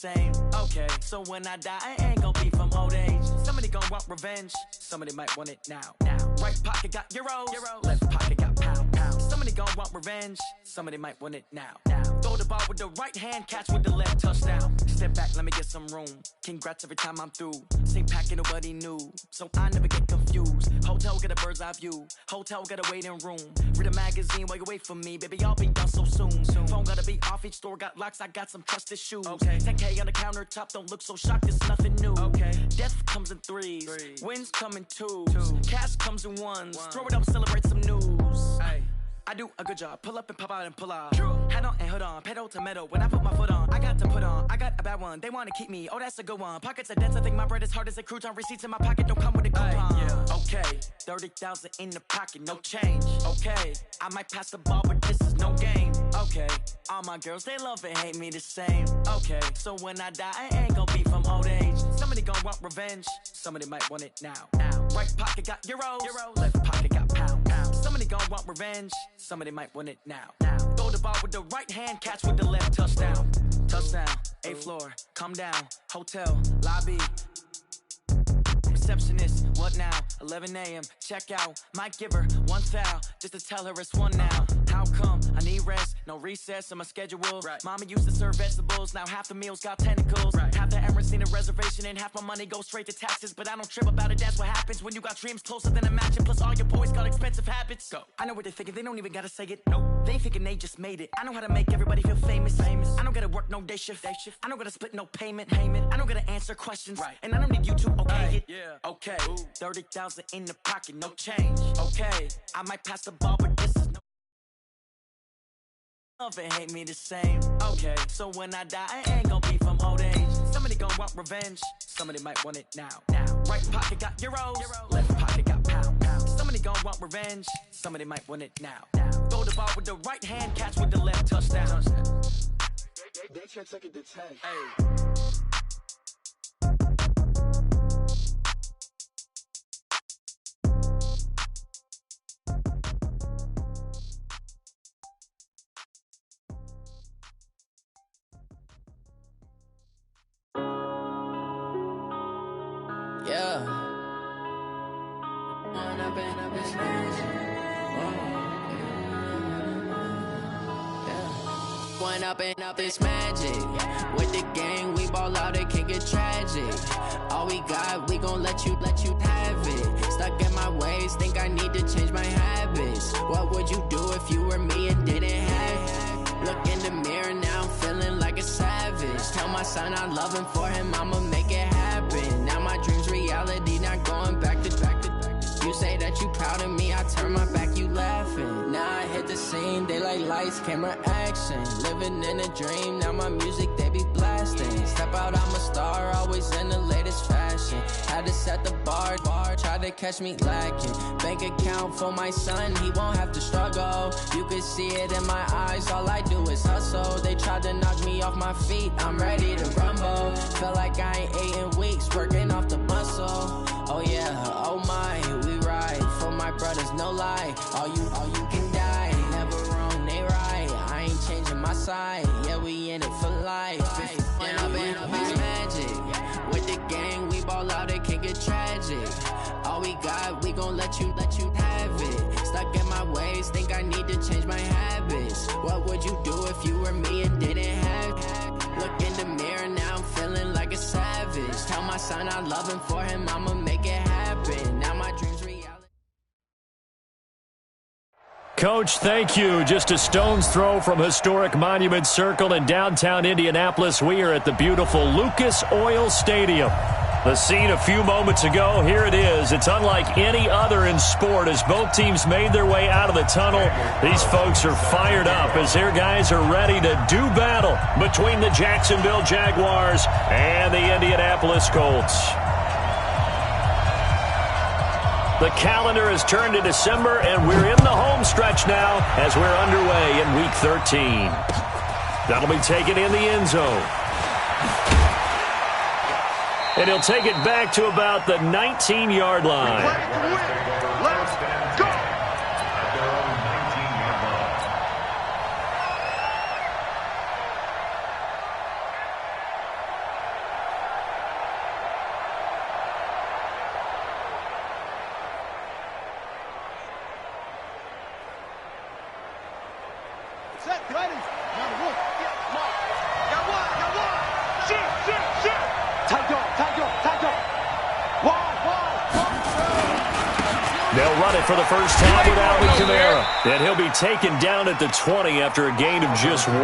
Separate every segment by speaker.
Speaker 1: same. Okay, so when I die, I ain't gonna be from old age. Somebody gon' want revenge, somebody might want it now. Right pocket got euros, left pocket got pound. Somebody gon' want revenge, somebody might want it now. Throw the ball with the right hand, catch with the left, touchdown. Step back, let me get some room. Congrats every time I'm through. Same packet, nobody new, so I never get confused. Hotel get a bird's eye view, hotel got a waiting room. Read a magazine while you wait for me, baby, I'll be done so soon. Phone gotta be off, each store got locks, I got some trusted shoes. 10K on the countertop, don't look so shocked, it's nothing new. Death comes in threes, wins come in twos, cash comes in ones. Throw it up, celebrate some news. I do a good job, pull up and pop out and pull off. Hat on and hood on, pedal to metal. When I put my foot on, I got to put on. I got a bad one, they wanna keep me, oh that's a good one. Pockets are dense, I think my bread is hard as a crouton. Receipts in my pocket don't come with a coupon. Okay, 30,000 in the pocket, no change. Okay, I might pass the ball, but this is no game. Okay, all my girls, they love and hate me the same. Okay, so when I die, I ain't gonna be from old age. Somebody gon' want revenge, somebody might want it now. Right pocket got euros, left pocket got pound. Somebody gon' want revenge, somebody might want it now. Throw the ball with the right hand, catch with the left, touchdown. Touchdown, 8th floor, come down, hotel, lobby. Receptionist, what now? 11 a.m. check out. Might give her one foul just to tell her it's one now. How come? I need rest, no recess in my schedule. Mama used to serve vegetables, now half the meals got tentacles. Half the Emirates need a reservation and half my money goes straight to taxes. But I don't trip about it, that's what happens when you got dreams closer than a match. And plus all your boys got expensive habits. Go. I know what they're thinking, they don't even gotta say it. Nope. They thinking they just made it. I know how to make everybody feel famous. I don't gotta work no day shift. I don't gotta split no payment. I don't gotta answer questions. And I don't need you to okay it. Okay, 30,000 in the pocket, no change. Okay, I might pass the ball, but this is no. Love and hate me the same. Okay, so when I die, I ain't gonna be from old age. Somebody gon' want revenge, somebody might want it now. Right pocket got euros, left pocket got pound. Somebody gon' want revenge, somebody might want it now. Throw the ball with the right hand, catch with the left, touchdown.
Speaker 2: They can't take it to 10.
Speaker 3: Up this magic. With the gang, we ball out, it can get tragic. All we got, we gon' let you have it. Stuck in my ways, think I need to change my habits. What would you do if you were me and didn't have it? Look in the mirror, now I'm feeling like a savage. Tell my son I love him, for him I'ma make it happen. Now my dream's reality, not going back to. You say that you proud of me, I turn my back, you laughing. Now I hit the scene, they like lights, camera, action. Living in a dream, now my music, they be blasting. Step out, I'm a star, always in the latest fashion. Had to set the bar, try to catch me lacking. Bank account for my son, he won't have to struggle. You can see it in my eyes, all I do is hustle. They tried to knock me off my feet, I'm ready to rumble. Feel like I ain't ate in weeks, working off the muscle. Oh yeah, oh my, we ride for my brothers, no lie. All you can die, never wrong, they right. I ain't changing my side, yeah, we in it for life. When up it's magic. With the gang, we ball out, it can get tragic. All we got, we gon' let you have it. Stuck in my ways, think I need to change my habits. What would you do if you were me and didn't have it? Look in the mirror, now I'm feeling like a savage. Tell my son I love him, for him I'ma make it happen. Now my dreams reality.
Speaker 4: Coach, thank you. Just a stone's throw from historic Monument Circle in downtown Indianapolis. We are at the beautiful Lucas Oil Stadium. The scene a few moments ago, here it is. It's unlike any other in sport as both teams made their way out of the tunnel. These folks are fired up as their guys are ready to do battle between the Jacksonville Jaguars and the Indianapolis Colts. The calendar has turned to December, and we're in the home stretch now as we're underway in Week 13. That'll be taken in the end zone. And he'll take it back to about the 19-yard line.
Speaker 2: Let's go!
Speaker 4: They'll run it for the first time with Alvin Kamara. And he'll be taken down at the 20 after a gain of just 1.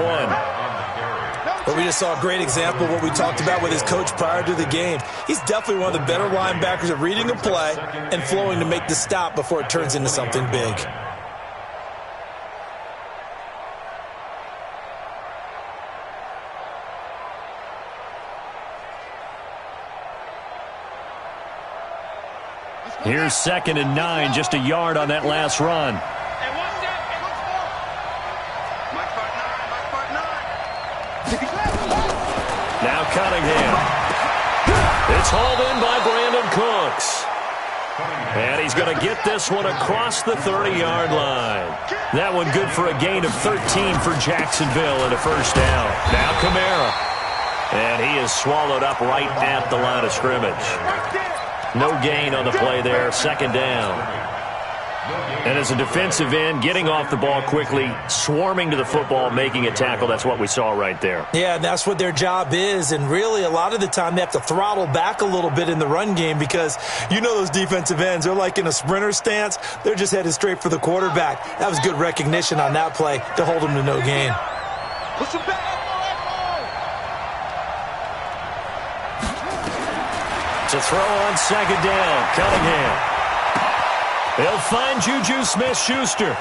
Speaker 5: Well, we just saw a great example of what we talked about with his coach prior to the game. He's definitely one of the better linebackers at reading a play and flowing to make the stop before it turns into something big.
Speaker 4: Here's 2nd and 9, just a yard on that last run. Now Cunningham. It's hauled in by Brandon Cooks. And he's going to get this one across the 30-yard line. That one good for a gain of 13 for Jacksonville and a first down. Now Kamara. And he is swallowed up right at the line of scrimmage. No gain on the play there, 2nd down. And as a defensive end, getting off the ball quickly, swarming to the football, making a tackle, that's what we saw right there.
Speaker 5: Yeah, and that's what their job is. And really, a lot of the time, they have to throttle back a little bit in the run game because you know those defensive ends, they're like in a sprinter stance. They're just headed straight for the quarterback. That was good recognition on that play to hold him to no gain.
Speaker 2: Push him back.
Speaker 4: To throw on 2nd down, Cunningham. They'll find Juju Smith-Schuster.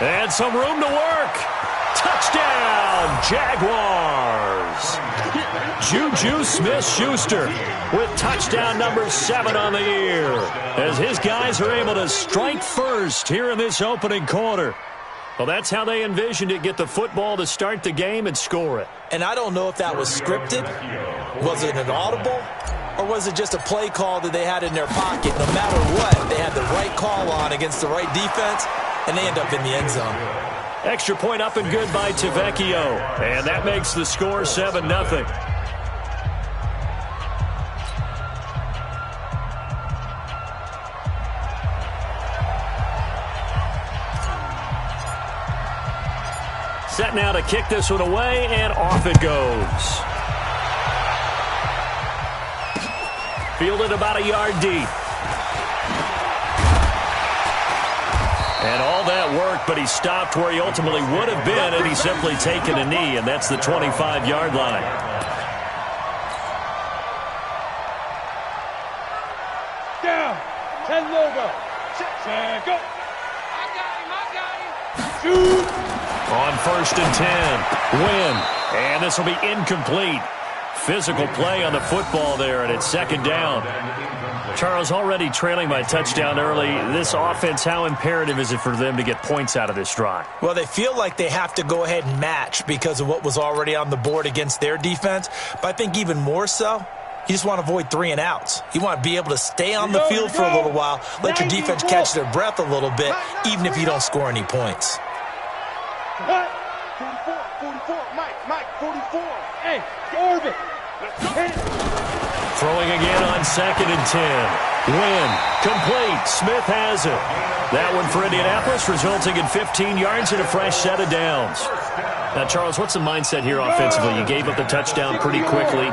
Speaker 4: And some room to work. Touchdown, Jaguars. Juju Smith-Schuster with touchdown number 7 on the year, as his guys are able to strike first here in this opening quarter. Well, that's how they envisioned it, get the football to start the game and score it.
Speaker 5: And I don't know if that was scripted. Was it an audible? Or was it just a play call that they had in their pocket? No matter what, they had the right call on against the right defense, and they end up in the end zone.
Speaker 4: Extra point up and good by Tavecchio. And that makes the score 7-0. Set now to kick this one away, and off it goes. Fielded about a yard deep. And all that work, but he stopped where he ultimately would have been had he simply taken a knee, and that's the 25-yard line.
Speaker 2: Down. 10 logo. And go. Shoot.
Speaker 4: On 1st and 10. Win. And this will be incomplete. Physical play on the football there, and it's 2nd down. Charles, already trailing by touchdown early. This offense, how imperative is it for them to get points out of this drive?
Speaker 5: Well, they feel like they have to go ahead and match because of what was already on the board against their defense. But I think even more so, you just want to avoid 3 and outs. You want to be able to stay on the field for a little while, let your defense catch their breath a little bit, even if you don't score any points.
Speaker 2: 44, Mike, 44. Hey, Orbit.
Speaker 4: Throwing again on 2nd and 10. Win. Complete. Smith has it. That one for Indianapolis, resulting in 15 yards and a fresh set of downs. Now, Charles, what's the mindset here offensively? You gave up the touchdown pretty quickly.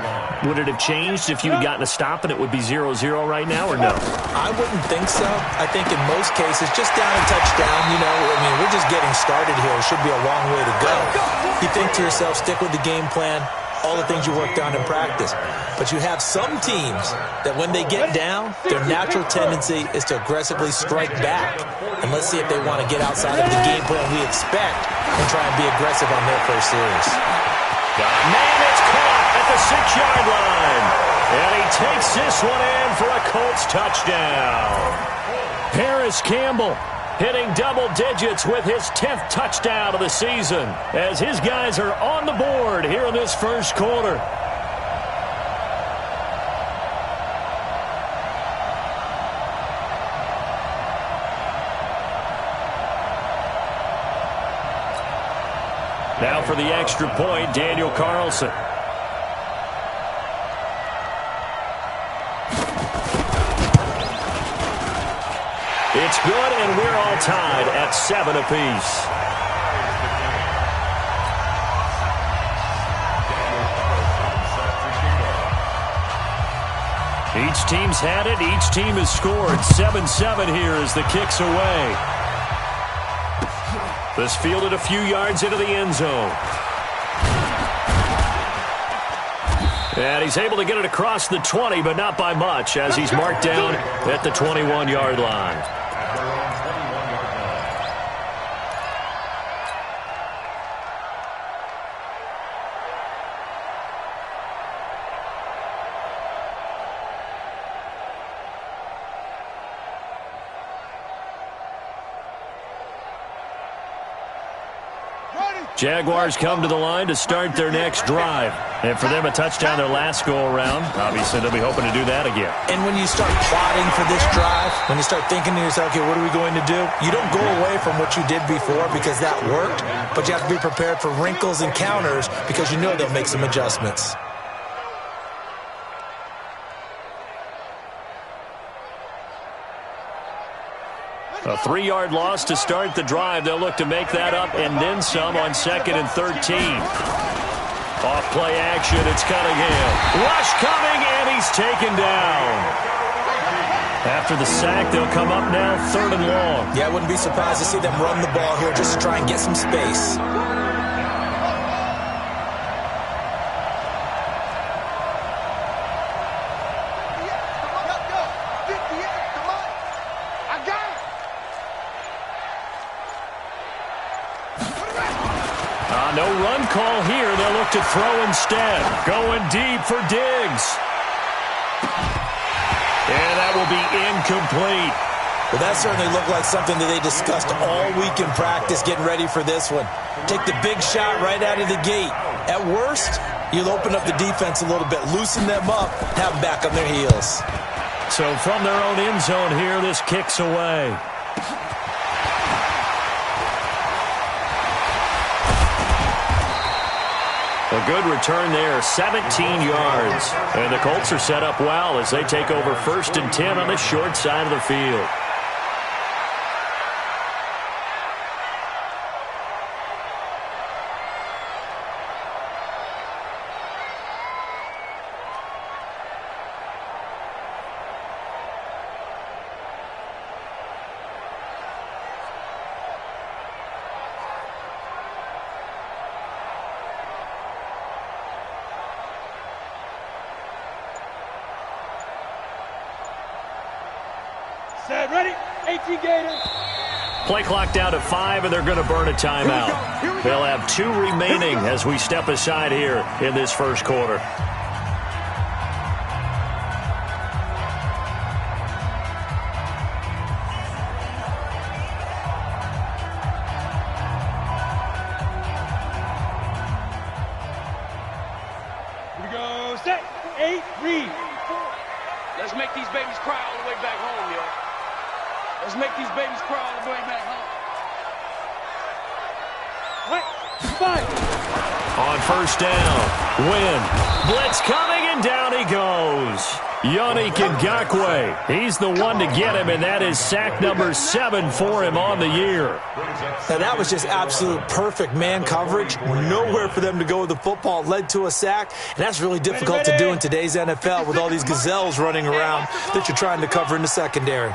Speaker 4: Would it have changed if you had gotten a stop and it would be 0-0 right now, or no?
Speaker 5: I wouldn't think so. I think in most cases, just down a touchdown, we're just getting started here. It should be a long way to go. You think to yourself, stick with the game plan, all the things you worked on in practice. But you have some teams that when they get down, their natural tendency is to aggressively strike back. And let's see if they want to get outside of the game plan we expect and try and be aggressive on their first series.
Speaker 4: Man, it's caught at the 6-yard line. And he takes this one in for a Colts touchdown. Paris Campbell hitting double digits with his 10th touchdown of the season as his guys are on the board here in this first quarter. Now for the extra point, Daniel Carlson. It's good, and we're all tied at 7 apiece. Each team's had it. Each team has scored. 7-7 here as the kick's away. This fielded a few yards into the end zone. And he's able to get it across the 20, but not by much, as he's marked down at the 21-yard line. Jaguars come to the line to start their next drive. And for them, a touchdown their last go-around. Obviously, they'll be hoping to do that again.
Speaker 5: And when you start plotting for this drive, when you start thinking to yourself, okay, what are we going to do? You don't go away from what you did before because that worked, but you have to be prepared for wrinkles and counters because you know they'll make some adjustments.
Speaker 4: A 3-yard loss to start the drive. They'll look to make that up and then some on 2nd and 13. Off play action, it's Cunningham. Rush coming, and he's taken down. After the sack, they'll come up now 3rd and long.
Speaker 5: Yeah, I wouldn't be surprised to see them run the ball here just to try and get some space.
Speaker 4: No run call here. They'll look to throw instead. Going deep for Diggs. And that will be incomplete.
Speaker 5: Well, that certainly looked like something that they discussed all week in practice getting ready for this one. Take the big shot right out of the gate. At worst, you'll open up the defense a little bit, loosen them up, have them back on their heels.
Speaker 4: So from their own end zone here, this kicks away. A good return there, 17 yards. And the Colts are set up well as they take over 1st and 10 on the short side of the field.
Speaker 2: Set, ready, 18 Gators.
Speaker 4: Play clock down to 5, and they're going to burn a timeout. They'll have 2 remaining as we step aside here in this first quarter.
Speaker 2: Here we go, set, 8, read.
Speaker 6: Let's make these babies cry all the way back home, yo. Let's make these babies cry all the way back home.
Speaker 2: What? 5.
Speaker 4: On 1st down, Wynn. Blitz coming, and down he goes. Yannick Ngakoue. He's the one to get him, and that is sack number 7 for him on the year.
Speaker 5: Now, that was just absolute perfect man coverage. Nowhere for them to go with the football. Led to a sack, and that's really difficult to do in today's NFL with all these gazelles running around that you're trying to cover in the secondary.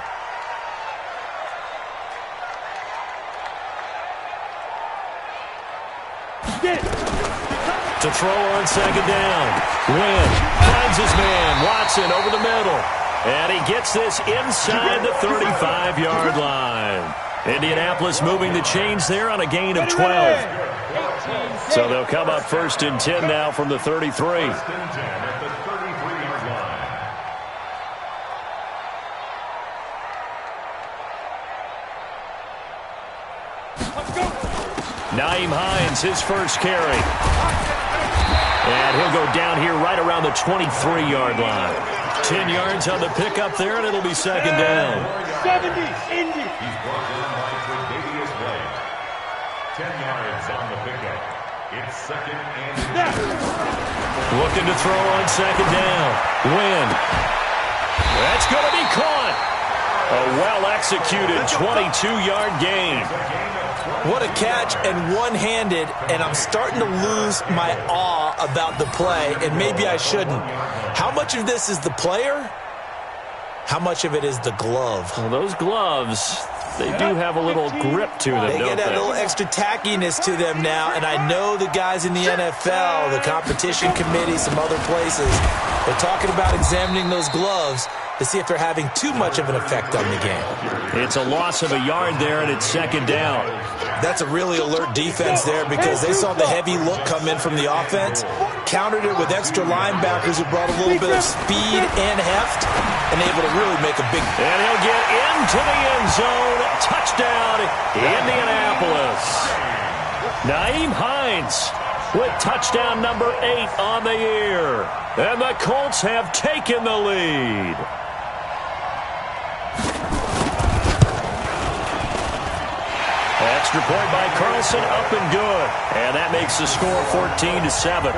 Speaker 4: To throw on 2nd down. Wynn finds his man. Watson over the middle. And he gets this inside the 35-yard line. Indianapolis moving the chains there on a gain of 12. So they'll come up 1st and 10 now from the 33. Nyheim Hines, his first carry. And he'll go down here right around the 23-yard line. 10 yards on the pickup there, and it'll be 2nd down.
Speaker 2: 70, Indy.
Speaker 7: He's brought down by Tre'Davious White. 10 yards on the pickup. It's 2nd and 10.
Speaker 4: Looking to throw on 2nd down. Wynn. That's going to be caught. A well-executed 22-yard gain.
Speaker 5: What a catch, and one-handed, and I'm starting to lose my awe about the play, and maybe I shouldn't. How much of this is the player, How much of it is the glove?
Speaker 4: Well, those gloves, they do have a little grip to them,
Speaker 5: They
Speaker 4: don't
Speaker 5: get that
Speaker 4: they?
Speaker 5: little extra tackiness to them now, and I know the guys in the NFL, the competition committee, some other places, they're talking about examining those gloves to see if they're having too much of an effect on the game.
Speaker 4: It's a loss of a yard there, and it's second down.
Speaker 5: That's a really alert defense there because they saw the heavy look come in from the offense, countered it with extra linebackers who brought a little bit of speed and heft, and able to really make a big...
Speaker 4: And he'll get into the end zone. Touchdown, Indianapolis. Nyheim Hines with touchdown number 8 on the year. And the Colts have taken the lead. Extra point by Carlson, up and good. And that makes the score 14-7.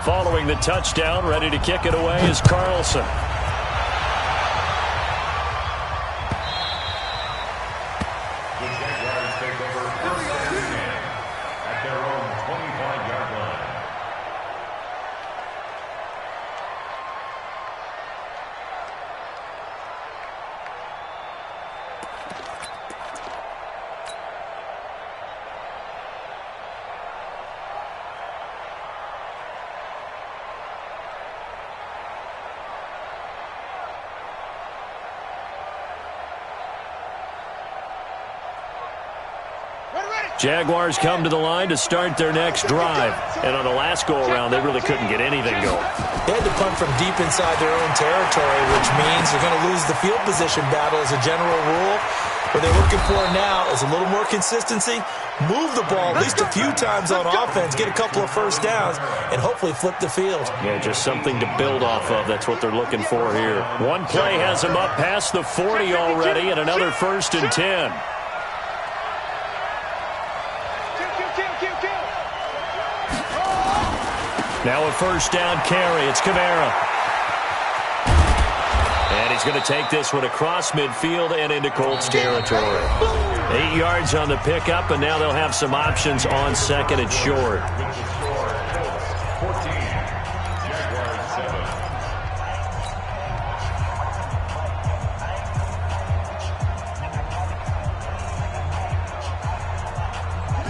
Speaker 4: Following the touchdown, ready to kick it away is Carlson. Jaguars come to the line to start their next drive. And on the last go-around, they really couldn't get anything going.
Speaker 5: They had to punt from deep inside their own territory, which means they're going to lose the field position battle as a general rule. What they're looking for now is a little more consistency, move the ball at least a few times on offense, get a couple of first downs, and hopefully flip the field.
Speaker 4: Yeah, just something to build off of. That's what they're looking for here. One play has them up past the 40 already, and another 1st and 10. Now a first down carry. It's Kamara. And he's going to take this one across midfield and into Colts territory. 8 yards on the pickup, and now they'll have some options on 2nd and short.
Speaker 7: 14, Jaguars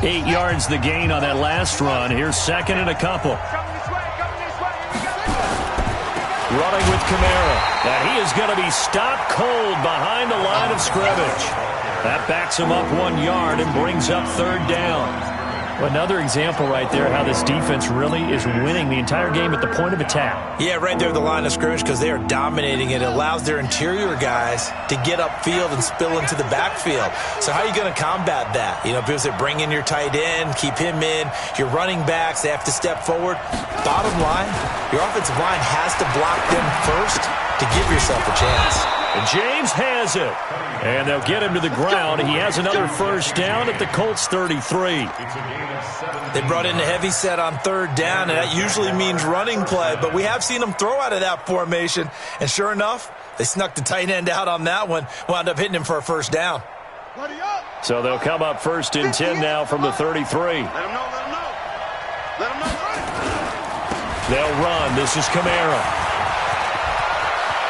Speaker 4: 7. 8 yards the gain on that last run. Here's 2nd and a couple. Running with Kamara. And he is going to be stopped cold behind the line of scrimmage. That backs him up 1 yard and brings up 3rd down. Another example right there how this defense really is winning the entire game at the point of attack.
Speaker 5: Yeah, right there at the line of scrimmage because they are dominating it. It allows their interior guys to get upfield and spill into the backfield. So how are you going to combat that? You know, because they bring in your tight end, keep him in. Your running backs, they have to step forward. Bottom line, your offensive line has to block them first to give yourself a chance.
Speaker 4: And James has it. And they'll get him to the ground. He has another first down at the Colts 33.
Speaker 5: They brought in a heavy set on 3rd down, and that usually means running play. But we have seen them throw out of that formation. And sure enough, they snuck the tight end out on that one. Wound up hitting him for a first down.
Speaker 4: So they'll come up 1st and 10 now from the 33.
Speaker 6: Let them know, let them know. Let them know.
Speaker 4: They'll run. This is Kamara.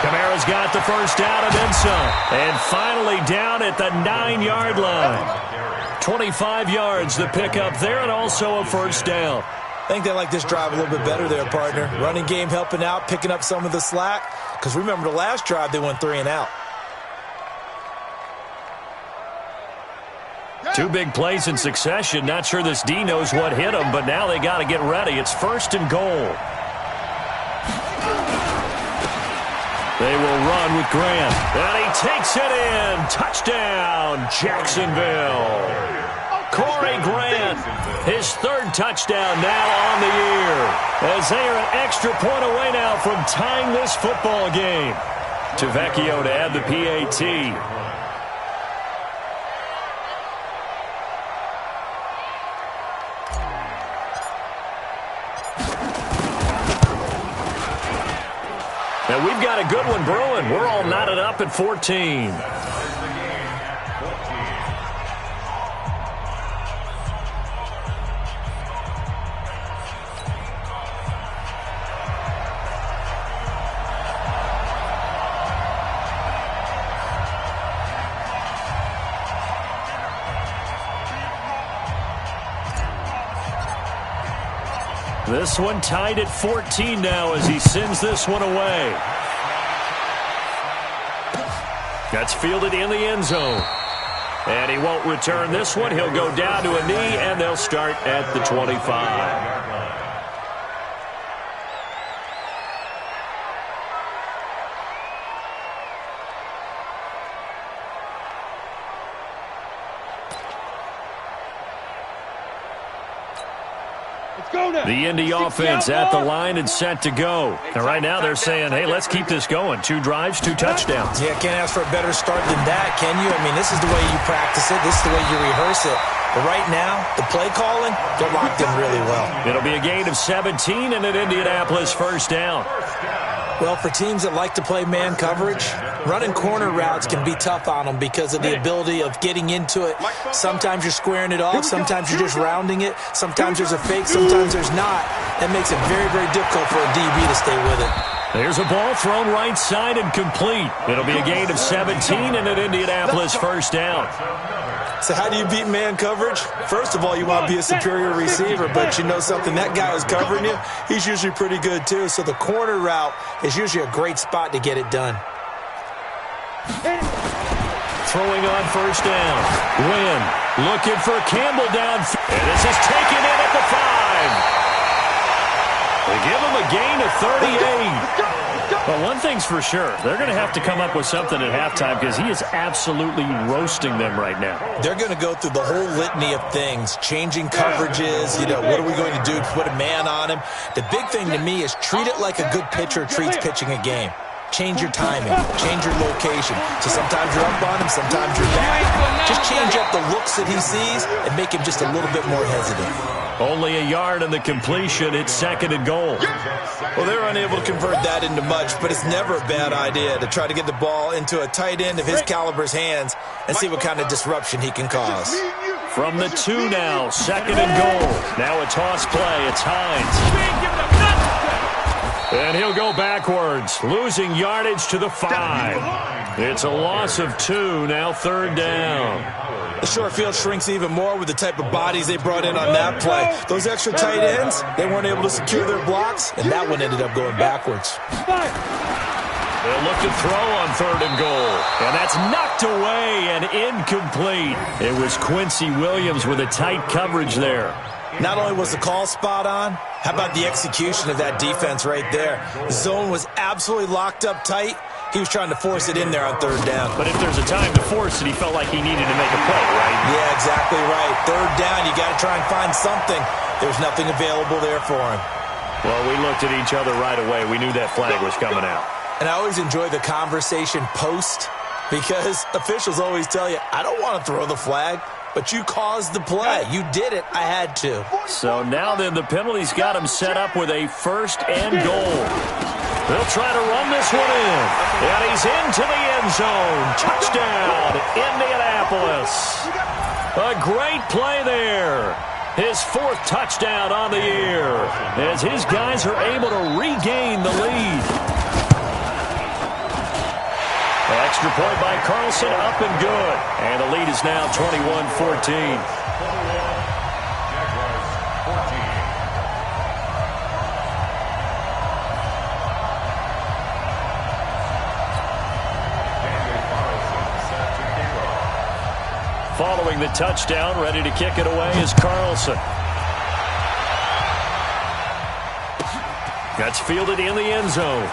Speaker 4: Kamara's got the first down and then some. And finally down at the 9-yard line. 25 yards the pickup there and also a first down.
Speaker 5: I think they like this drive a little bit better there, partner. Running game helping out, picking up some of the slack. Because remember the last drive, they went 3 and out.
Speaker 4: 2 big plays in succession. Not sure this D knows what hit them, but now they got to get ready. It's 1st and goal. They will run with Grant. And he takes it in. Touchdown, Jacksonville. Corey Grant, his 3rd touchdown now on the year. As they are an extra point away now from tying this football game. Tavecchio to add the PAT. And we've got a good one brewing. We're all knotted up at 14. This one tied at 14 now as he sends this one away. That's fielded in the end zone. And he won't return this one. He'll go down to a knee, and they'll start at the 25. The Indy offense at the line and set to go. And right now they're saying, hey, let's keep this going. 2 drives, 2 touchdowns.
Speaker 5: Yeah, can't ask for a better start than that, can you? I mean, this is the way you practice it. This is the way you rehearse it. But right now, the play calling, they're locked in really well.
Speaker 4: It'll be a gain of 17 and an Indianapolis first down.
Speaker 5: Well, for teams that like to play man coverage, running corner routes can be tough on them because of the ability of getting into it. Sometimes you're squaring it off. Sometimes you're just rounding it. Sometimes there's a fake. Sometimes there's not. That makes it very, very difficult for a DB to stay with it.
Speaker 4: There's a ball thrown right side and complete. It'll be a gain of 17 and an Indianapolis first down.
Speaker 5: So how do you beat man coverage? First of all, you want to be a superior receiver, but you know something, that guy who's covering you, he's usually pretty good too. So the corner route is usually a great spot to get it done.
Speaker 4: Throwing on first down. Wynn looking for Campbell down. And this is taken in at the 5. They give him a gain of 38. Well, one thing's for sure. They're going to have to come up with something at halftime because he is absolutely roasting them right now.
Speaker 5: They're going to go through the whole litany of things, changing coverages, what are we going to do to put a man on him? The big thing to me is treat it like a good pitcher treats pitching a game. Change your timing, change your location. So sometimes you're up on him, sometimes you're back. Just change up the looks that he sees and make him just a little bit more hesitant.
Speaker 4: Only a yard on the completion. It's 2nd and goal.
Speaker 5: Well, they're unable to convert that into much, but it's never a bad idea to try to get the ball into a tight end of his caliber's hands and see what kind of disruption he can cause.
Speaker 4: From the 2 now, 2nd and goal. Now a toss play. It's Hines. And he'll go backwards, losing yardage to the 5. It's a loss of 2, now 3rd down.
Speaker 5: The short field shrinks even more with the type of bodies they brought in on that play. Those extra tight ends, they weren't able to secure their blocks, and that one ended up going backwards.
Speaker 4: They'll look to throw on 3rd and goal. And that's knocked away and incomplete. It was Quincy Williams with a tight coverage there.
Speaker 5: Not only was the call spot on, how about the execution of that defense right there? The zone was absolutely locked up tight. He was trying to force it in there on 3rd down.
Speaker 4: But if there's a time to force it, he felt like he needed to make a play, right?
Speaker 5: Yeah, exactly right. 3rd down, you got to try and find something. There's nothing available there for him.
Speaker 4: Well, we looked at each other right away. We knew that flag was coming out.
Speaker 5: And I always enjoy the conversation post because officials always tell you, I don't want to throw the flag. But you caused the play. You did it. I had to.
Speaker 4: So now then the penalty's got him set up with a 1st and goal. They'll try to run this one in. And he's into the end zone. Touchdown, Indianapolis. A great play there. His 4th touchdown on the year as his guys are able to regain the lead. Extra point by Carlson, up and good. And the lead is now 21-14. Following the touchdown, ready to kick it away is Carlson. That's fielded in the end zone.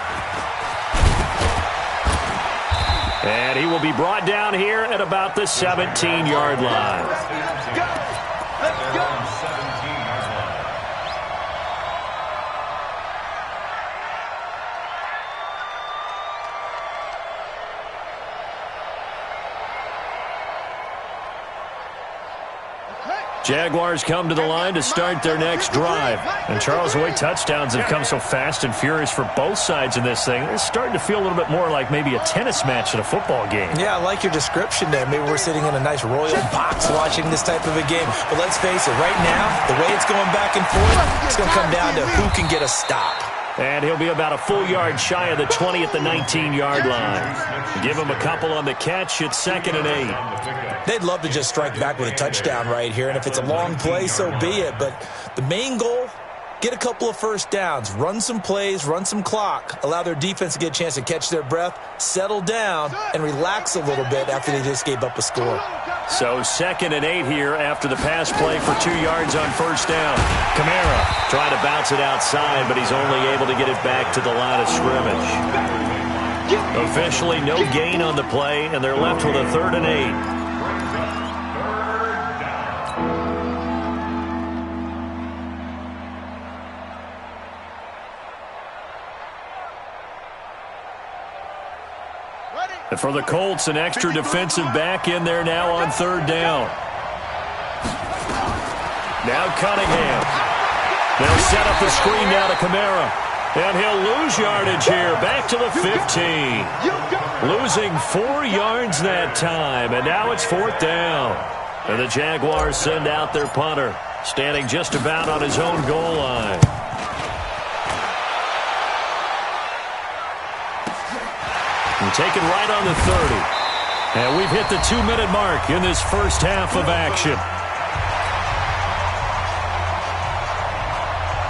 Speaker 4: And he will be brought down here at about the 17-yard line.
Speaker 7: Let's go.
Speaker 4: Jaguars come to the line to start their next drive. And Charles, the way touchdowns have come so fast and furious for both sides in this thing, it's starting to feel a little bit more like maybe a tennis match in a football game.
Speaker 5: Yeah, I like your description there. Maybe we're sitting in a nice royal box watching this type of a game. But let's face it, right now, the way it's going back and forth, it's going to come down to who can get a stop.
Speaker 4: And he'll be about a full yard shy of the 20 at the 19-yard line. Give him a couple on the catch. It's 2nd and 8.
Speaker 5: They'd love to just strike back with a touchdown right here, and if it's a long play, so be it. But the main goal, get a couple of first downs, run some plays, run some clock, allow their defense to get a chance to catch their breath, settle down, and relax a little bit after they just gave up a score.
Speaker 4: So 2nd and 8 here after the pass play for 2 yards on first down. Kamara trying to bounce it outside, but he's only able to get it back to the line of scrimmage. Officially no gain on the play, and they're left with a 3rd and 8. And for the Colts, an extra defensive back in there now on 3rd down. Now Cunningham. They'll set up the screen now to Kamara. And he'll lose yardage here. Back to the 15. Losing 4 yards that time. And now it's 4th down. And the Jaguars send out their punter, standing just about on his own goal line. And taken right on the 30. And we've hit the 2-minute mark in this first half of action.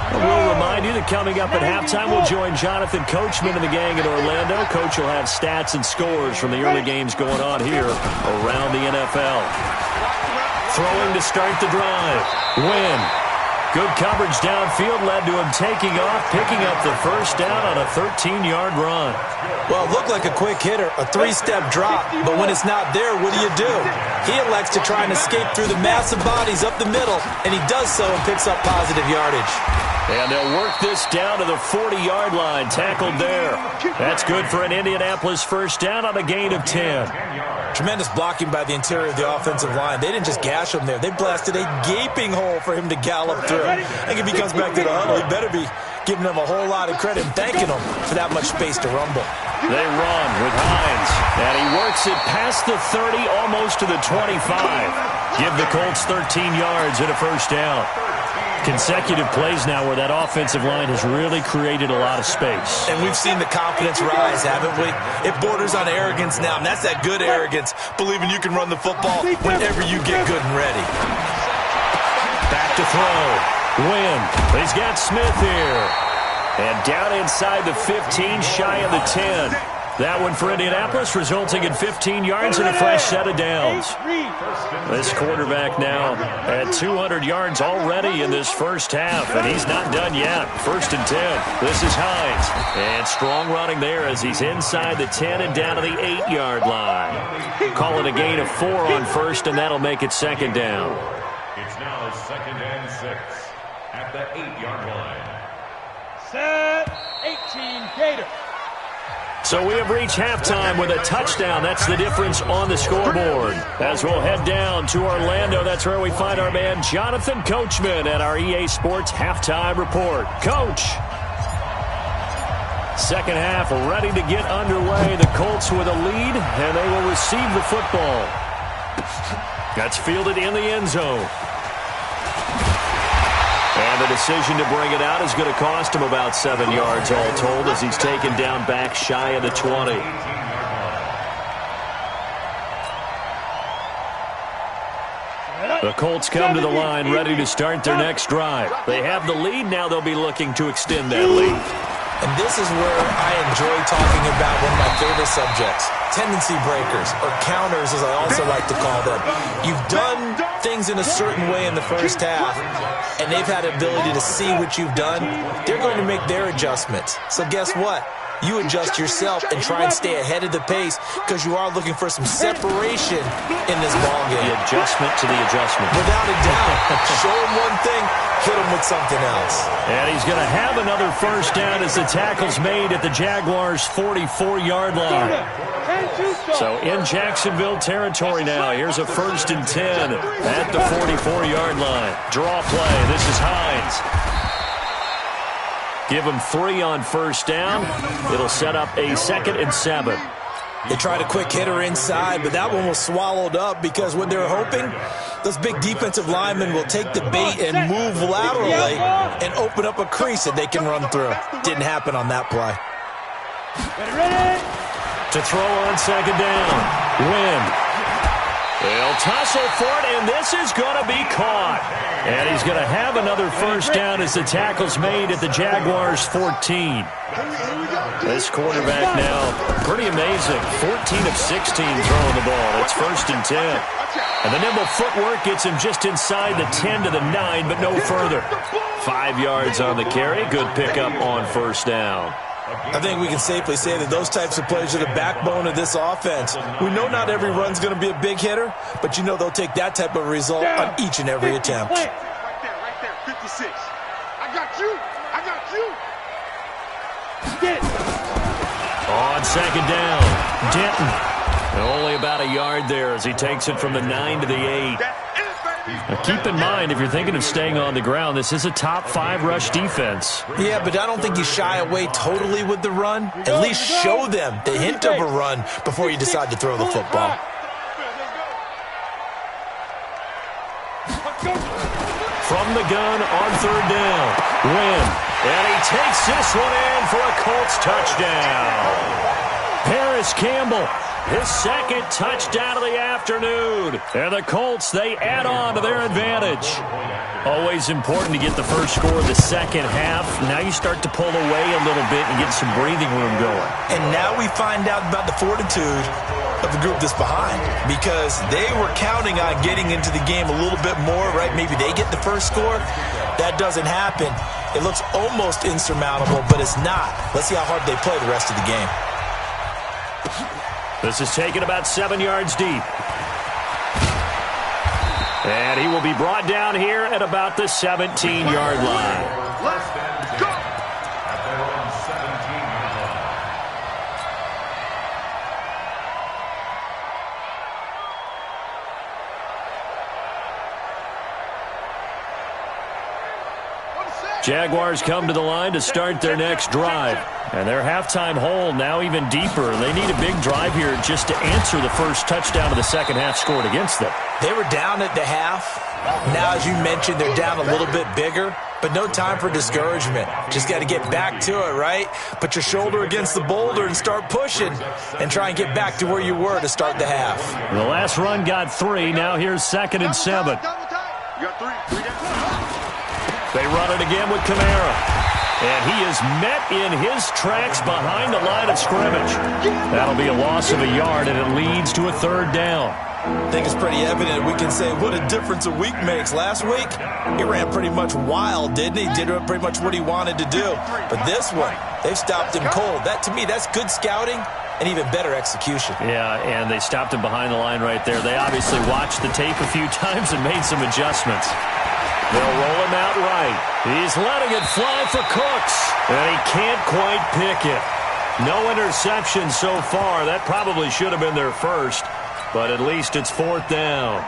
Speaker 4: We'll remind you that coming up at halftime, we'll join Jonathan Coachman and the gang in Orlando. Coach will have stats and scores from the early games going on here around the NFL. Throwing to start the drive. Wynn. Good coverage downfield led to him taking off, picking up the first down on a 13-yard run.
Speaker 5: Well, it looked like a quick hitter, a 3-step drop, but when it's not there, what do? He elects to try and escape through the massive bodies up the middle, and he does so and picks up positive yardage.
Speaker 4: And they'll work this down to the 40-yard line, tackled there. That's good for an Indianapolis first down on a gain of 10.
Speaker 5: Tremendous blocking by the interior of the offensive line. They didn't just gash him there. They blasted a gaping hole for him to gallop through. I think if he comes back to the huddle, he better be giving them a whole lot of credit and thanking them for that much space to rumble.
Speaker 4: They run with Hines, and he works it past the 30, almost to the 25. Give the Colts 13 yards and a first down. Consecutive plays now where that offensive line has really created a lot of space.
Speaker 5: And we've seen the confidence rise, haven't we? It borders on arrogance now, and that's that good arrogance, believing you can run the football whenever you get good and ready.
Speaker 4: Back to throw. Wynn. He's got Smith here. And down inside the 15, shy of the 10. That one for Indianapolis, resulting in 15 yards and a fresh set of downs. This quarterback now at 200 yards already in this first half, and he's not done yet. 1st and 10. This is Hines. And strong running there as he's inside the 10 and down to the 8-yard line. Call it a gain of 4 on first, and that'll make it 2nd down.
Speaker 7: It's now 2nd and 6 at the 8-yard line.
Speaker 2: Set 18 Gator.
Speaker 4: So we have reached halftime with a touchdown. That's the difference on the scoreboard. As we'll head down to Orlando, that's where we find our man Jonathan Coachman at our EA Sports Halftime Report. Coach. Second half ready to get underway. The Colts with a lead, and they will receive the football. That's fielded in the end zone. And the decision to bring it out is going to cost him about 7 yards all told as he's taken down back shy of the 20. The Colts come to the line ready to start their next drive. They have the lead. Now they'll be looking to extend that lead.
Speaker 5: And this is where I enjoy talking about one of my favorite subjects, tendency breakers, or counters as I also like to call them. You've done things in a certain way in the first half, and they've had the ability to see what you've done. They're going to make their adjustments. So guess what? you adjust yourself and try and stay ahead of the pace because you are looking for some separation in this ball game.
Speaker 4: The adjustment to the adjustment.
Speaker 5: Without a doubt. Show him one thing, hit him with something else.
Speaker 4: And he's going to have another first down as the tackle's made at the Jaguars' 44-yard line. So in Jacksonville territory now. Here's a 1st and 10 at the 44-yard line. Draw play. This is Hines. Give him 3 on first down. It'll set up a 2nd and 7.
Speaker 5: They tried a quick hitter inside, but that one was swallowed up because what they were hoping, those big defensive linemen will take the bait and move laterally and open up a crease that they can run through. Didn't happen on that play.
Speaker 2: Ready?
Speaker 4: To throw on 2nd down. Wynn. They'll tussle for it, and this is going to be caught. And he's going to have another first down as the tackle's made at the Jaguars' 14. This quarterback now, pretty amazing. 14 of 16 throwing the ball. It's 1st and 10. And the nimble footwork gets him just inside the 10 to the 9, but no further. 5 yards on the carry. Good pickup on first down.
Speaker 5: I think we can safely say that those types of plays are the backbone of this offense. We know not every run's going to be a big hitter, but you know they'll take that type of result on each and every attempt.
Speaker 6: Right there, 56. I got you.
Speaker 2: Get it.
Speaker 4: On 2nd down, Denton. Only about a yard there as he takes it from the 9 to the 8. Now keep in mind, if you're thinking of staying on the ground, this is a top 5 rush defense.
Speaker 5: Yeah, but I don't think you shy away totally with the run. At least show them the hint of a run before you decide to throw the football.
Speaker 4: From the gun on 3rd down, Wynn. And he takes this one in for a Colts touchdown. Paris Campbell, his 2nd touchdown of the afternoon. And the Colts, they add on to their advantage. Always important to get the first score of the second half. Now you start to pull away a little bit and get some breathing room going.
Speaker 5: And now we find out about the fortitude of the group that's behind, because they were counting on getting into the game a little bit more, right? Maybe they get the first score. That doesn't happen. It looks almost insurmountable, but it's not. Let's see how hard they play the rest of the game.
Speaker 4: This is taken about 7 yards deep. And he will be brought down here at about the 17-yard line.
Speaker 7: Let's go. At their own 17-yard line.
Speaker 4: Jaguars come to the line to start their next drive. And their halftime hole now even deeper. They need a big drive here just to answer the first touchdown of the second half scored against them.
Speaker 5: They were down at the half. Now, as you mentioned, they're down a little bit bigger, but no time for discouragement. Just got to get back to it, right? Put your shoulder against the boulder and start pushing and try and get back to where you were to start the half.
Speaker 4: The last run got 3. Now here's 2nd and 7.
Speaker 6: You got 3.
Speaker 4: They run it again with Kamara. And he is met in his tracks behind the line of scrimmage. That'll be a loss of a yard, and it leads to a 3rd down.
Speaker 5: I think it's pretty evident. We can say what a difference a week makes. Last week, he ran pretty much wild, didn't he? Did pretty much what he wanted to do. But this one, they've stopped him cold. That, to me, that's good scouting and even better execution.
Speaker 4: Yeah, and they stopped him behind the line right there. They obviously watched the tape a few times and made some adjustments. They'll roll him out right. He's letting it fly for Cooks, and he can't quite pick it. No interception so far. That probably should have been their first, but at least it's 4th down.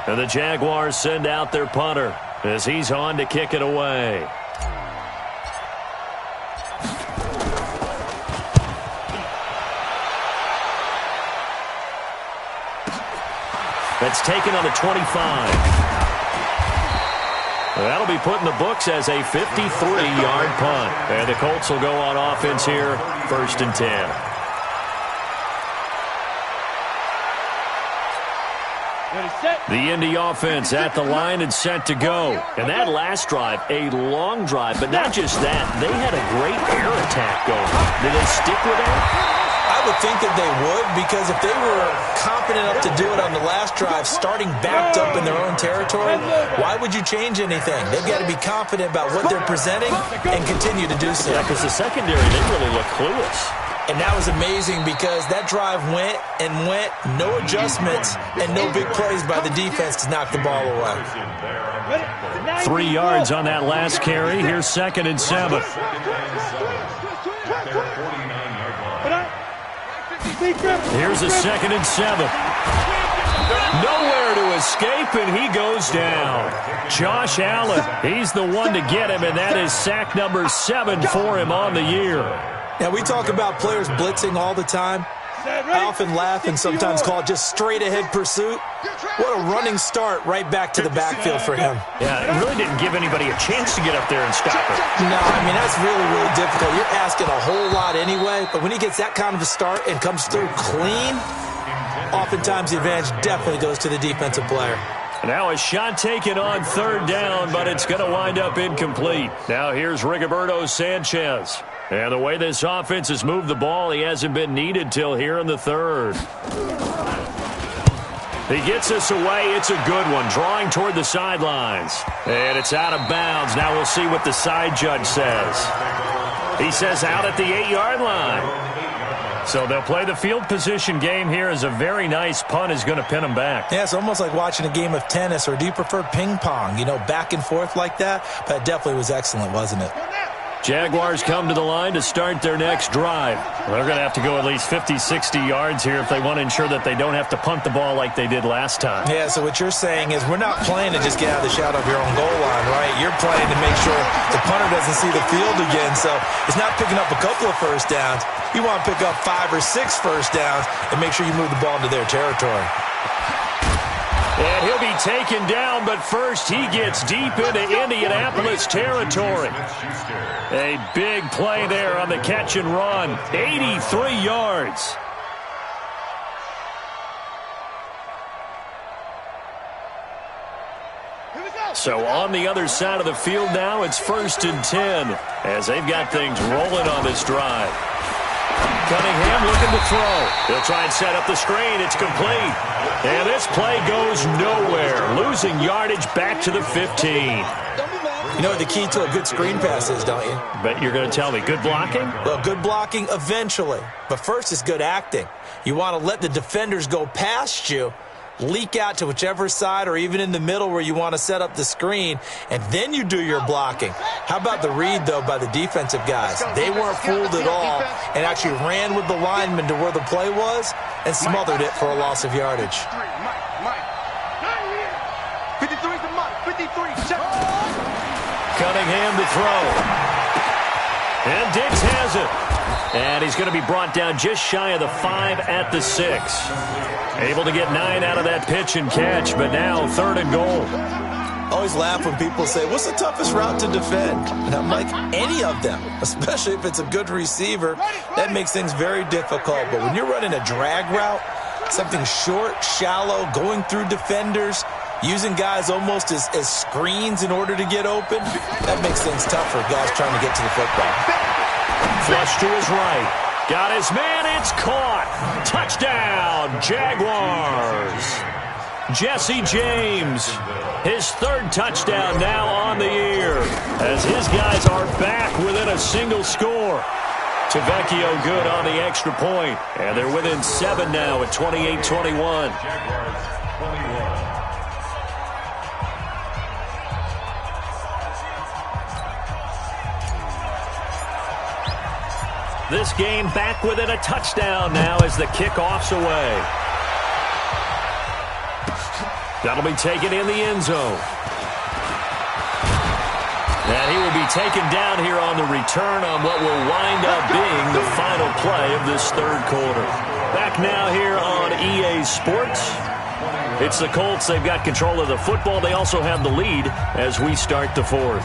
Speaker 4: And the Jaguars send out their punter as he's on to kick it away. That's taken on the 25. That'll be put in the books as a 53-yard punt. And the Colts will go on offense here, 1st and 10. The Indy offense at the line and set to go. And that last drive, a long drive, but not just that. They had a great air attack going. Did they stick with that?
Speaker 5: I would think that they would, because if they were confident enough to do it on the last drive, starting backed up in their own territory, why would you change anything? They've got to be confident about what they're presenting and continue to do so.
Speaker 4: Yeah, because the secondary, they really look clueless.
Speaker 5: And that was amazing because that drive went and went, no adjustments, and no big plays by the defense to knock the ball away.
Speaker 4: 3 yards on that last carry. Here's 2nd and 7. Here's a 2nd and 7. Nowhere to escape, and he goes down. Josh Allen, he's the one to get him, and that is sack number 7 for him on the year.
Speaker 5: Now, we talk about players blitzing all the time. I often laugh and sometimes call it just straight-ahead pursuit. What a running start right back to the backfield for him.
Speaker 4: Yeah, it really didn't give anybody a chance to get up there and stop it.
Speaker 5: No, I mean, that's really, really difficult. You're asking a whole lot anyway, but when he gets that kind of a start and comes through clean, oftentimes the advantage definitely goes to the defensive player.
Speaker 4: Now a shot taken on 3rd down, but it's going to wind up incomplete. Now here's Rigoberto Sanchez. And the way this offense has moved the ball, he hasn't been needed till here in the 3rd. He gets us away. It's a good one, drawing toward the sidelines. And it's out of bounds. Now we'll see what the side judge says. He says out at the 8-yard line. So they'll play the field position game here as a very nice punt is going to pin them back.
Speaker 5: Yeah, it's almost like watching a game of tennis, or do you prefer ping pong? You know, back and forth like that? But it definitely was excellent, wasn't it?
Speaker 4: Jaguars come to the line to start their next drive. They're going to have to go at least 50, 60 yards here if they want to ensure that they don't have to punt the ball like they did last time.
Speaker 5: Yeah, so what you're saying is we're not playing to just get out of the shadow of your own goal line, right? You're playing to make sure the punter doesn't see the field again. So it's not picking up a couple of first downs. You want to pick up 5 or 6 first downs and make sure you move the ball into their territory.
Speaker 4: And he'll be taken down, but first he gets deep into Indianapolis territory. A big play there on the catch and run. 83 yards. So on the other side of the field now, it's 1st and 10 as they've got things rolling on this drive. Cunningham looking to throw. He'll try and set up the screen. It's complete. And this play goes nowhere. Losing yardage back to the 15.
Speaker 5: You know what the key to a good screen pass is, don't you?
Speaker 4: Bet you're going to tell me. Good blocking?
Speaker 5: Well, good blocking eventually. But first is good acting. You want to let the defenders go past you, leak out to whichever side or even in the middle where you want to set up the screen, and then you do your blocking. How about the read, though, by the defensive guys? They weren't fooled at all and actually ran with the lineman to where the play was and smothered it for a loss of yardage.
Speaker 6: 53 to Mike. 53. Check.
Speaker 4: Cunningham to throw. And Diggs has it. And he's going to be brought down just shy of the 5 at the 6. Able to get 9 out of that pitch and catch, but now 3rd and goal.
Speaker 5: I always laugh when people say, what's the toughest route to defend? And I'm like, any of them, especially if it's a good receiver. That makes things very difficult. But when you're running a drag route, something short, shallow, going through defenders, using guys almost as screens in order to get open, that makes things tough for guys trying to get to the football.
Speaker 4: Flush to his right. Got his man. It's caught. Touchdown, Jaguars. Jesse James, his 3rd touchdown now on the year as his guys are back within a single score. Tavecchio good on the extra point, and they're within 7 now at 28-21. This game back within a touchdown now as the kickoff's away. That'll be taken in the end zone. And he will be taken down here on the return on what will wind up being the final play of this 3rd quarter. Back now here on EA Sports. It's the Colts. They've got control of the football. They also have the lead as we start the 4th.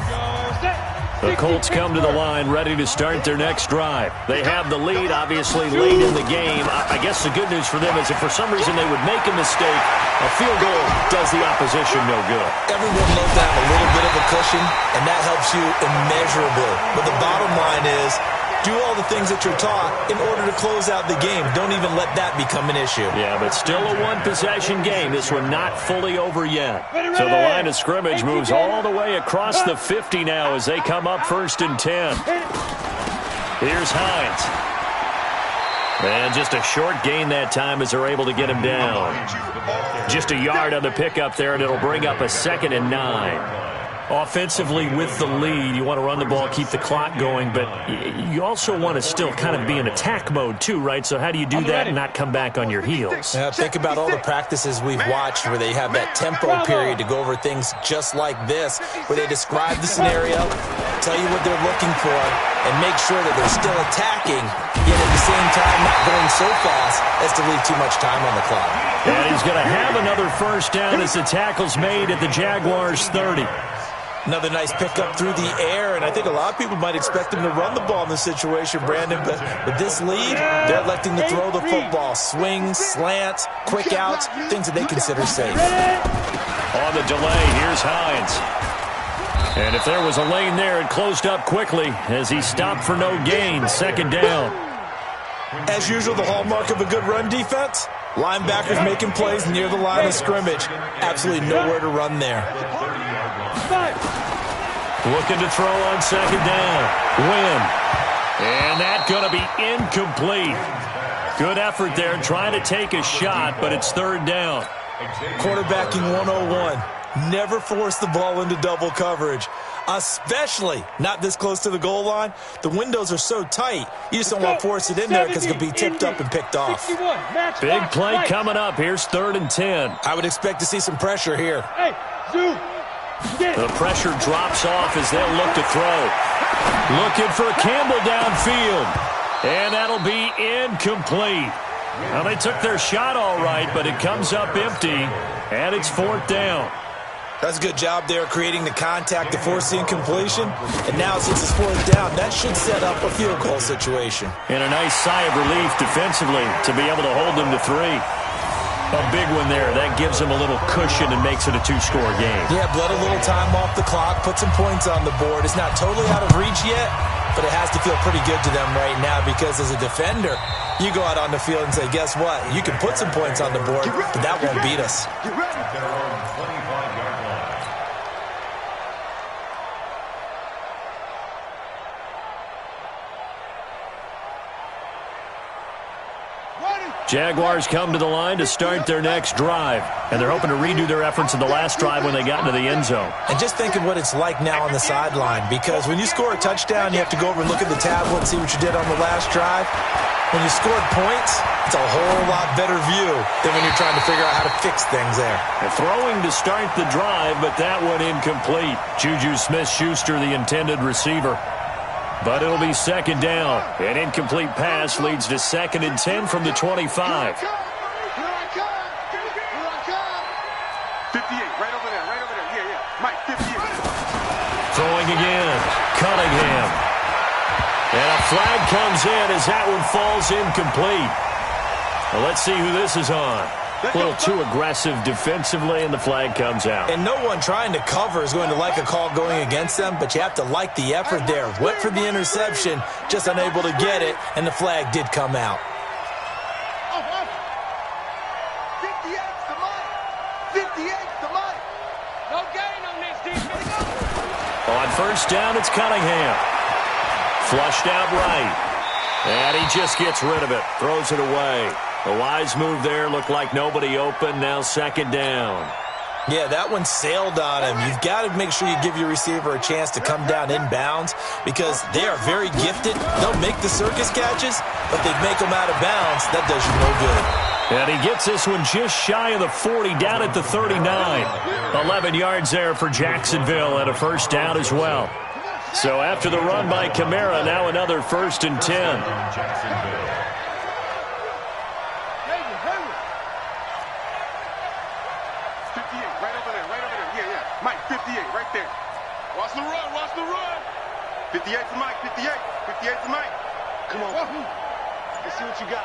Speaker 4: The Colts come to the line ready to start their next drive. They have the lead, obviously, late in the game. I guess the good news for them is if for some reason they would make a mistake, a field goal does the opposition no good.
Speaker 5: Everyone loves to have a little bit of a cushion, and that helps you immeasurably. But the bottom line is Do all the things that you're taught in order to close out the game. Don't even let that become an issue.
Speaker 4: Yeah, but still a one-possession game. This one not fully over yet. So the line of scrimmage moves all the way across the 50 now as they come up 1st and 10. Here's Hines. And just a short gain that time as they're able to get him down. Just a yard on the pickup there, and it'll bring up a 2nd and 9. Offensively with the lead, you want to run the ball, keep the clock going, but you also want to still kind of be in attack mode too, right? So how do you do that and not come back on your heels?
Speaker 5: Think about all the practices we've watched where they have that tempo period to go over things just like this, where they describe the scenario, tell you what they're looking for, and make sure that they're still attacking, yet at the same time not going so fast as to leave too much time on the clock.
Speaker 4: And he's going to have another first down as the tackle's made at the Jaguars' 30.
Speaker 5: Another nice pickup through the air, and I think a lot of people might expect him to run the ball in this situation, Brandon, but with this lead, they're electing to throw the football. Swings, slants, quick outs, things that they consider safe.
Speaker 4: On the delay, here's Hines. And if there was a lane there, it closed up quickly as he stopped for no gain. 2nd down.
Speaker 5: As usual, the hallmark of a good run defense, linebackers making plays near the line of scrimmage. Absolutely nowhere to run there.
Speaker 4: Looking to throw on 2nd down. Win. And that's going to be incomplete. Good effort there trying to take a shot, but it's 3rd down.
Speaker 5: Quarterbacking 101. Never force the ball into double coverage, especially not this close to the goal line. The windows are so tight, you just don't want to force it in there because it could be tipped up and picked off.
Speaker 4: Big play coming up. Here's 3rd and 10.
Speaker 5: I would expect to see some pressure here.
Speaker 4: The pressure drops off as they'll look to throw. Looking for Campbell downfield. And that'll be incomplete. Now, they took their shot all right, but it comes up empty, and it's 4th down.
Speaker 5: That's a good job there creating the contact to force the incompletion. And now since it's 4th down, that should set up a field goal situation.
Speaker 4: And a nice sigh of relief defensively to be able to hold them to 3. A big one there. That gives them a little cushion and makes it a 2-score game.
Speaker 5: Yeah, bled a little time off the clock, put some points on the board. It's not totally out of reach yet, but it has to feel pretty good to them right now because as a defender, you go out on the field and say, guess what? You can put some points on the board, but that won't beat us.
Speaker 4: Jaguars come to the line to start their next drive, and they're hoping to redo their efforts in the last drive when they got into the end zone.
Speaker 5: And just think of what it's like now on the sideline, because when you score a touchdown, you have to go over and look at the tablet and see what you did on the last drive. When you scored points, it's a whole lot better view than when you're trying to figure out how to fix things there.
Speaker 4: And throwing to start the drive, but that one incomplete. Juju Smith-Schuster, the intended receiver. But it'll be 2nd down. An incomplete pass leads to 2nd and 10 from the 25.
Speaker 6: 58, right over there, yeah. Mike, 58.
Speaker 4: Throwing again. Cunningham. And a flag comes in as that one falls incomplete. Well, let's see who this is on. A little too aggressive defensively, and the flag comes out.
Speaker 5: And no one trying to cover is going to like a call going against them, but you have to like the effort there. Went for the interception, just unable to get it, and the flag did come out.
Speaker 6: 58's the money. 58's the money. No gain on this defense.
Speaker 4: On 1st down, it's Cunningham. Flushed out right. And he just gets rid of it. Throws it away. A wise move there. Looked like nobody open. Now 2nd down.
Speaker 5: Yeah, that one sailed on him. You've got to make sure you give your receiver a chance to come down inbounds because they are very gifted. They'll make the circus catches, but they make them out of bounds. That does you no good.
Speaker 4: And he gets this one just shy of the 40, down at the 39. 11 yards there for Jacksonville and a 1st down as well. So after the run by Kamara, now another 1st and 10.
Speaker 6: Mike, 58, right there. Watch the run. 58 for Mike, 58. 58 for Mike. Come on. Let's see what you got.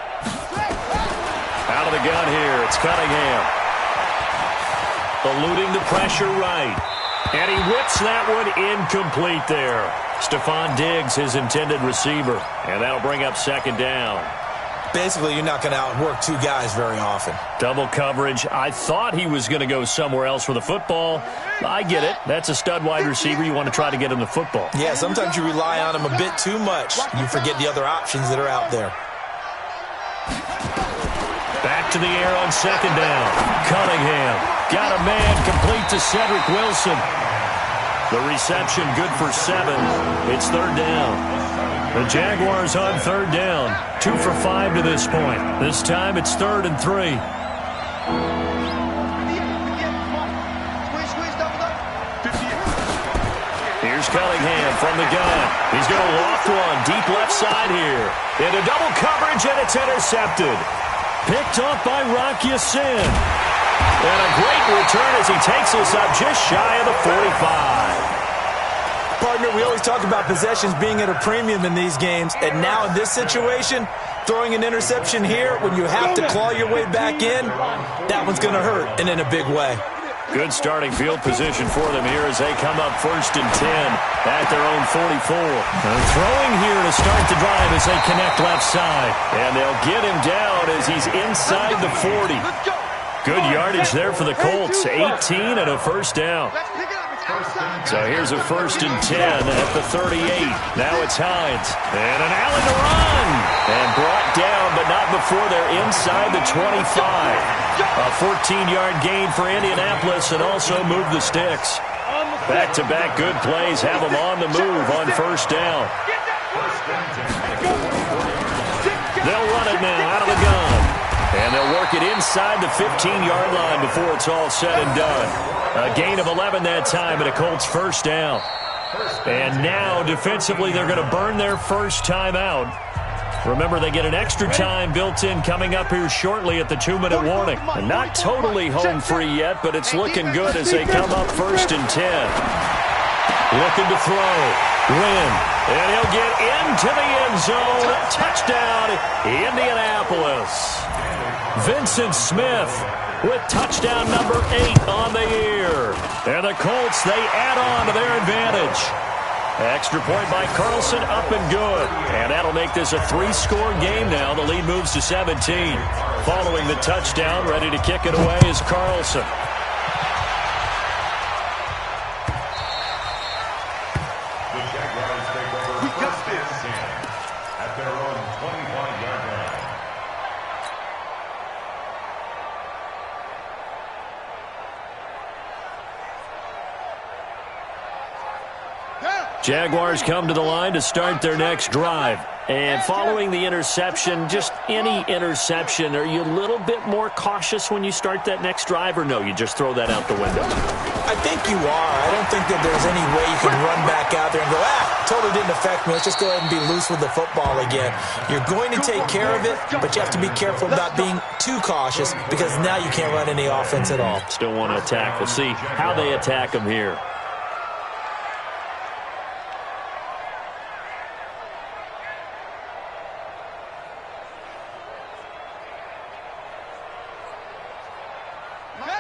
Speaker 4: Out of the gun here, it's Cunningham. Eluding the pressure right. And he whips that one incomplete there. Stephon Diggs, his intended receiver. And that'll bring up second down.
Speaker 5: Basically, you're not going to outwork two guys very often.
Speaker 4: Double coverage. I thought he was going to go somewhere else for the football. I get it. That's a stud wide receiver. You want to try to get him the football.
Speaker 5: Yeah, sometimes you rely on him a bit too much. You forget the other options that are out there.
Speaker 4: Back to the air on second down. Cunningham got a man complete to Cedric Wilson. The reception good for 7. It's third down. The Jaguars on third down. 2 for 5 to this point. This time it's 3rd and 3. Here's Cunningham from the gun. He's going to loft one deep left side here. Into double coverage, and it's intercepted. Picked off by Rock Ya-Sin. And a great return as he takes us up just shy of the 45.
Speaker 5: Partner, we always talk about possessions being at a premium in these games, and now in this situation, throwing an interception here when you have to claw your way back in, that one's going to hurt, and in a big way.
Speaker 4: Good starting field position for them here as they come up 1st and 10 at their own 44. And throwing here to start the drive as they connect left side. And they'll get him down as he's inside the 40. Good yardage there for the Colts. 18 and a first down. So here's a 1st and 10 at the 38. Now it's Hines. And an Allen to run. And brought down, but not before they're inside the 25. A 14-yard gain for Indianapolis and also move the sticks. Back-to-back good plays have them on the move on first down. They'll run it now out of the gun. And they'll work it inside the 15-yard line before it's all said and done. A gain of 11 that time and a Colts first down. And now defensively they're going to burn their first time out. Remember, they get an extra time built in coming up here shortly at the 2-minute warning. And not totally home free yet, but it's looking good as they come up 1st and 10. Looking to throw. Win. And he'll get into the end zone. Touchdown, Indianapolis. Vincent Smith with touchdown number 8 on the year. And the Colts, they add on to their advantage. Extra point by Carlson, up and good. And that'll make this a 3-score game now. The lead moves to 17. Following the touchdown, ready to kick it away is Carlson.
Speaker 7: The Jaguars take over first and 10 at their own 25-yard line.
Speaker 4: Jaguars come to the line to start their next drive. And following the interception, just any interception, are you a little bit more cautious when you start that next drive, or no, you just throw that out the window?
Speaker 5: I think you are. I don't think that there's any way you can run back out there and go, totally didn't affect me. Let's just go ahead and be loose with the football again. You're going to take care of it, but you have to be careful about being too cautious because now you can't run any offense at all.
Speaker 4: Still want to attack. We'll see how they attack them here.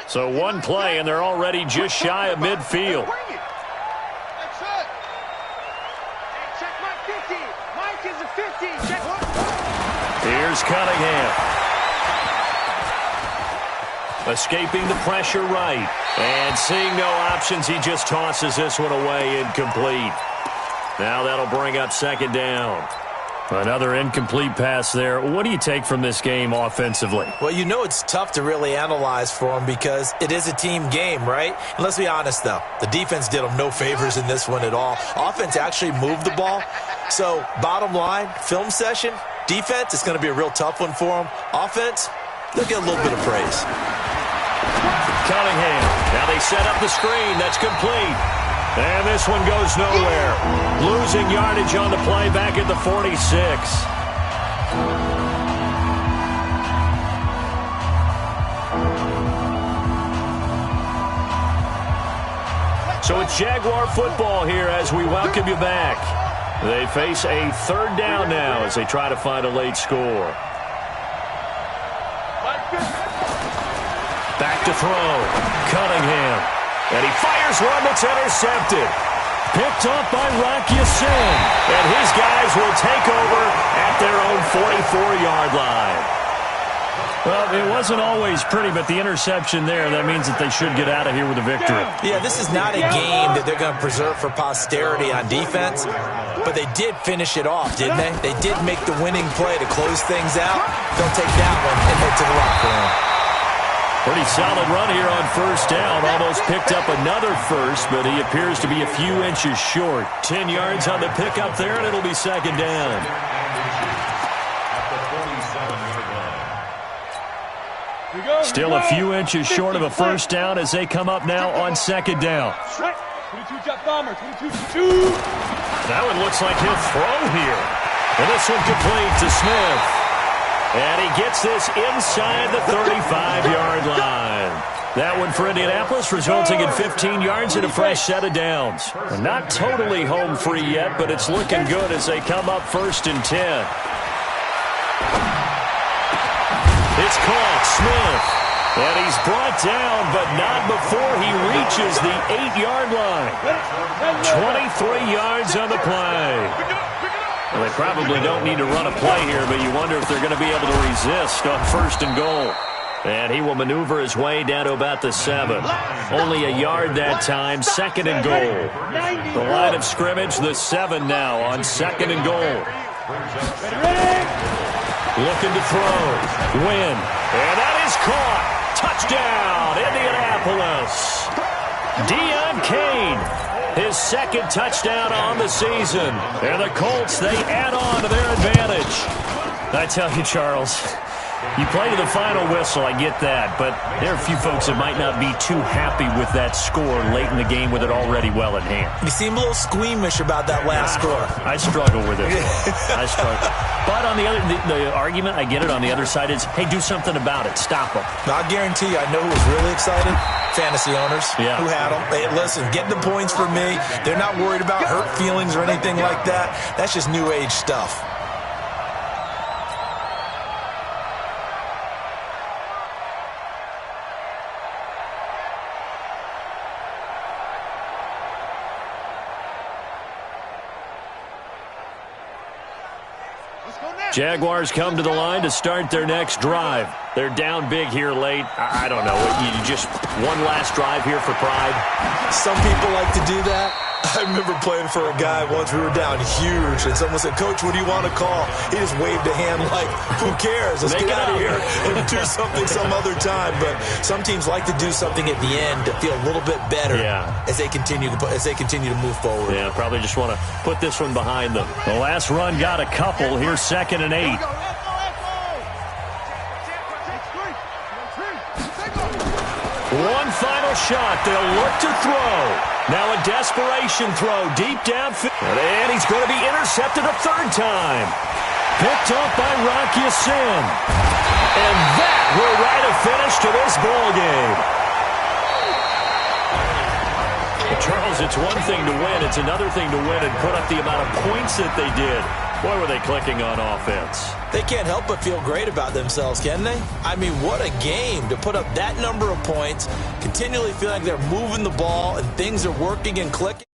Speaker 4: So one play, and they're already just shy of midfield. Here's Cunningham. Escaping the pressure right. And seeing no options, he just tosses this one away, incomplete. Now that'll bring up second down. Another incomplete pass there. What do you take from this game offensively?
Speaker 5: Well, you know it's tough to really analyze for them because it is a team game, right? And let's be honest, though. The defense did them no favors in this one at all. Offense actually moved the ball. So, bottom line, film session, defense, it's going to be a real tough one for them. Offense, they'll get a little bit of praise.
Speaker 4: Cunningham. Now they set up the screen. That's complete. And this one goes nowhere. Losing yardage on the play back at the 46. So it's Jaguar football here as we welcome you back. They face a third down now as they try to find a late score. Back to throw. Cunningham. And he fires one that's intercepted. Picked off by Rocky Sin. And his guys will take over at their own 44-yard line. Well, it wasn't always pretty, but the interception there, that means that they should get out of here with a victory.
Speaker 5: Yeah, this is not a game that they're going to preserve for posterity on defense, but they did finish it off, didn't they? They did make the winning play to close things out. They'll take that one and head to the locker room.
Speaker 4: Pretty solid run here on first down. Almost picked up another first, but he appears to be a few inches short. 10 yards on the pickup there, and it'll be second down. Still a few inches short of a first down as they come up now on second down.
Speaker 2: 22 jet bomber, 22.
Speaker 4: That one looks like he'll throw here. And this one complete to Smith. And he gets this inside the 35-yard line. That one for Indianapolis, resulting in 15 yards and a fresh set of downs. Not totally home free yet, but it's looking good as they come up first and 10. It's caught, Smith. And he's brought down, but not before he reaches the 8-yard line. 23 yards on the play. Well, they probably don't need to run a play here, but you wonder if they're going to be able to resist on first and goal. And he will maneuver his way down to about the 7. Only a yard that time, second and goal. The line of scrimmage, the 7 now on second and goal. Looking to throw. Win. And that is caught. Touchdown, Indianapolis. Deon Cain, his second touchdown on the season. And the Colts, they add on to their advantage. I tell you, Charles, you play to the final whistle, I get that, but there are a few folks that might not be too happy with that score late in the game with it already well in hand.
Speaker 5: You seem a little squeamish about that last score.
Speaker 4: I struggle with it. I struggle. But on the other, the argument, I get it, on the other side is, hey, do something about it. Stop them.
Speaker 5: I guarantee you, I know who was really excited. Fantasy owners who had them. Hey, listen, get the points for me. They're not worried about hurt feelings or anything like that. That's just new age stuff.
Speaker 4: Jaguars come to the line to start their next drive. They're down big here late. I don't know. You just one last drive here for pride?
Speaker 5: Some people like to do that. I remember playing for a guy once. We were down huge, and someone said, "Coach, what do you want to call?" He just waved a hand like, "Who cares? Let's get out of here and do something some other time." But some teams like to do something at the end to feel a little bit better as they continue to move forward.
Speaker 4: Yeah, probably just want to put this one behind them. The last run got a couple. Here's second and 8. One final shot. They'll look to throw. Now a desperation throw deep downfield. And he's going to be intercepted a third time. Picked off by Rocky Sin. And that will write a finish to this ball game. Well, Charles, it's one thing to win. It's another thing to win and put up the amount of points that they did. Boy, were they clicking on offense.
Speaker 5: They can't help but feel great about themselves, can they? I mean, what a game to put up that number of points, continually feel like they're moving the ball and things are working and clicking.